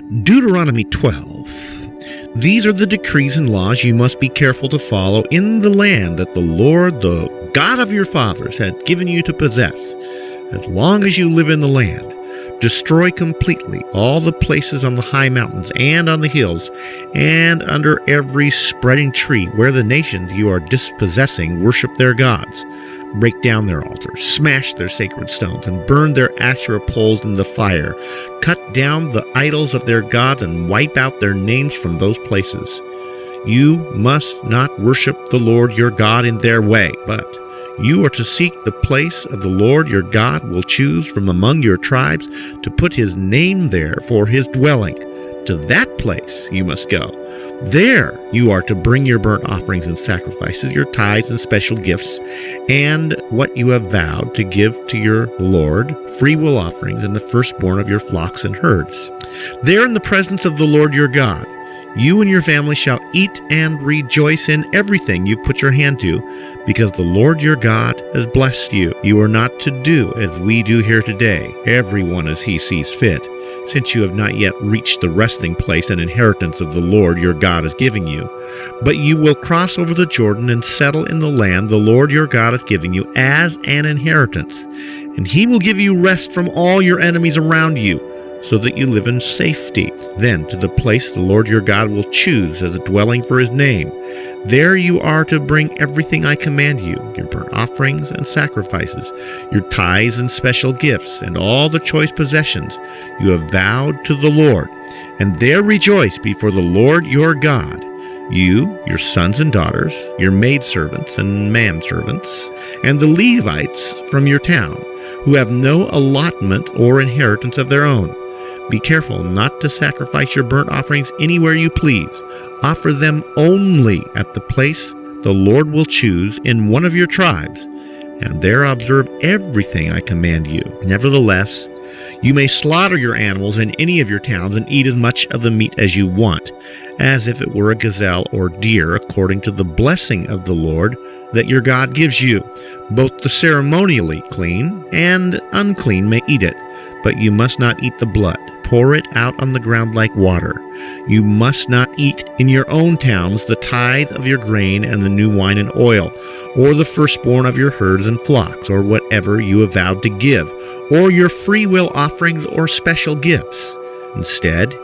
Deuteronomy 12. These are the decrees and laws you must be careful to follow in the land that the Lord, the God of your fathers, had given you to possess. As long as you live in the land, destroy completely all the places on the high mountains and on the hills, and under every spreading tree where the nations you are dispossessing worship their gods. Break down their altars, smash their sacred stones, and burn their Asherah poles in the fire. Cut down the idols of their gods and wipe out their names from those places. You must not worship the Lord your God in their way, but you are to seek the place of the Lord your God will choose from among your tribes to put his name there for his dwelling. To that place you must go. There you are to bring your burnt offerings and sacrifices, your tithes and special gifts, and what you have vowed to give to your Lord, freewill offerings and the firstborn of your flocks and herds. There in the presence of the Lord your God, you and your family shall eat and rejoice in everything you put your hand to, because the Lord your God has blessed you. You are not to do as we do here today, everyone as he sees fit, since you have not yet reached the resting place and inheritance of the Lord your God is giving you. But you will cross over the Jordan and settle in the land the Lord your God is giving you as an inheritance, and he will give you rest from all your enemies around you, so that you live in safety. Then to the place the Lord your God will choose as a dwelling for his name. There you are to bring everything I command you, your burnt offerings and sacrifices, your tithes and special gifts, and all the choice possessions you have vowed to the Lord. And there rejoice before the Lord your God, you, your sons and daughters, your maidservants and manservants, and the Levites from your town, who have no allotment or inheritance of their own. Be careful not to sacrifice your burnt offerings anywhere you please. Offer them only at the place the Lord will choose in one of your tribes, and there observe everything I command you. Nevertheless, you may slaughter your animals in any of your towns and eat as much of the meat as you want, as if it were a gazelle or deer, according to the blessing of the Lord that your God gives you. Both the ceremonially clean and unclean may eat it, but you must not eat the blood. Pour it out on the ground like water. You must not eat in your own towns the tithe of your grain and the new wine and oil, or the firstborn of your herds and flocks, or whatever you have vowed to give, or your freewill offerings or special gifts. Instead,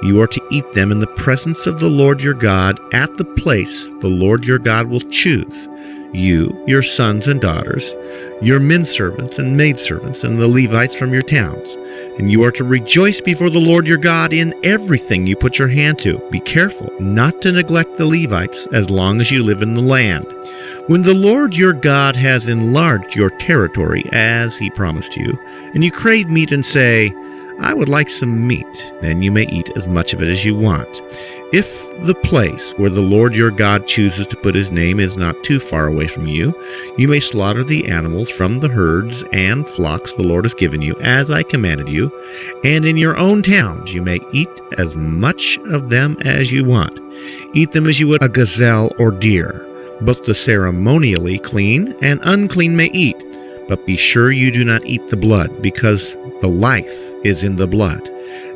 you are to eat them in the presence of the Lord your God at the place the Lord your God will choose. You, your sons and daughters, your menservants and maidservants, and the Levites from your towns. And you are to rejoice before the Lord your God in everything you put your hand to. Be careful not to neglect the Levites as long as you live in the land. When the Lord your God has enlarged your territory as he promised you, and you crave meat and say, I would like some meat, then you may eat as much of it as you want. If the place where the Lord your God chooses to put his name is not too far away from you, you may slaughter the animals from the herds and flocks the Lord has given you, as I commanded you, and in your own towns you may eat as much of them as you want. Eat them as you would a gazelle or deer. Both the ceremonially clean and unclean may eat, but be sure you do not eat the blood, because the life is in the blood.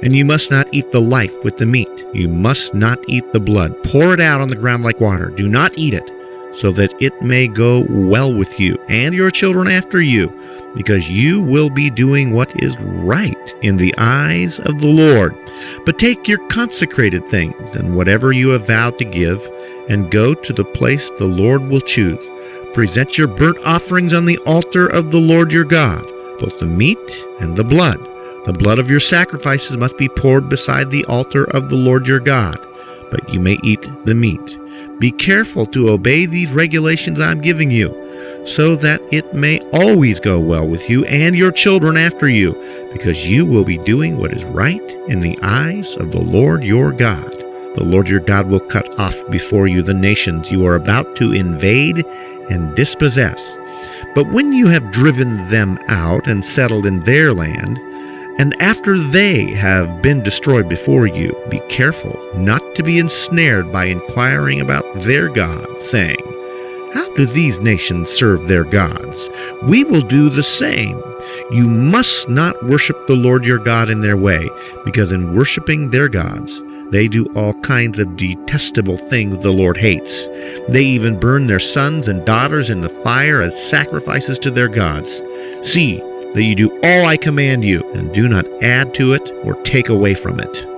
And you must not eat the life with the meat. You must not eat the blood. Pour it out on the ground like water. Do not eat it, so that it may go well with you and your children after you, because you will be doing what is right in the eyes of the Lord. But take your consecrated things and whatever you have vowed to give, and go to the place the Lord will choose. Present your burnt offerings on the altar of the Lord your God, both the meat and the blood. The blood of your sacrifices must be poured beside the altar of the Lord your God, but you may eat the meat. Be careful to obey these regulations I'm giving you, so that it may always go well with you and your children after you, because you will be doing what is right in the eyes of the Lord your God. The Lord your God will cut off before you the nations you are about to invade and dispossess. But when you have driven them out and settled in their land, and after they have been destroyed before you, be careful not to be ensnared by inquiring about their gods, saying, How do these nations serve their gods? We will do the same. You must not worship the Lord your God in their way, because in worshiping their gods, they do all kinds of detestable things the Lord hates. They even burn their sons and daughters in the fire as sacrifices to their gods. See that you do all I command you, and do not add to it or take away from it.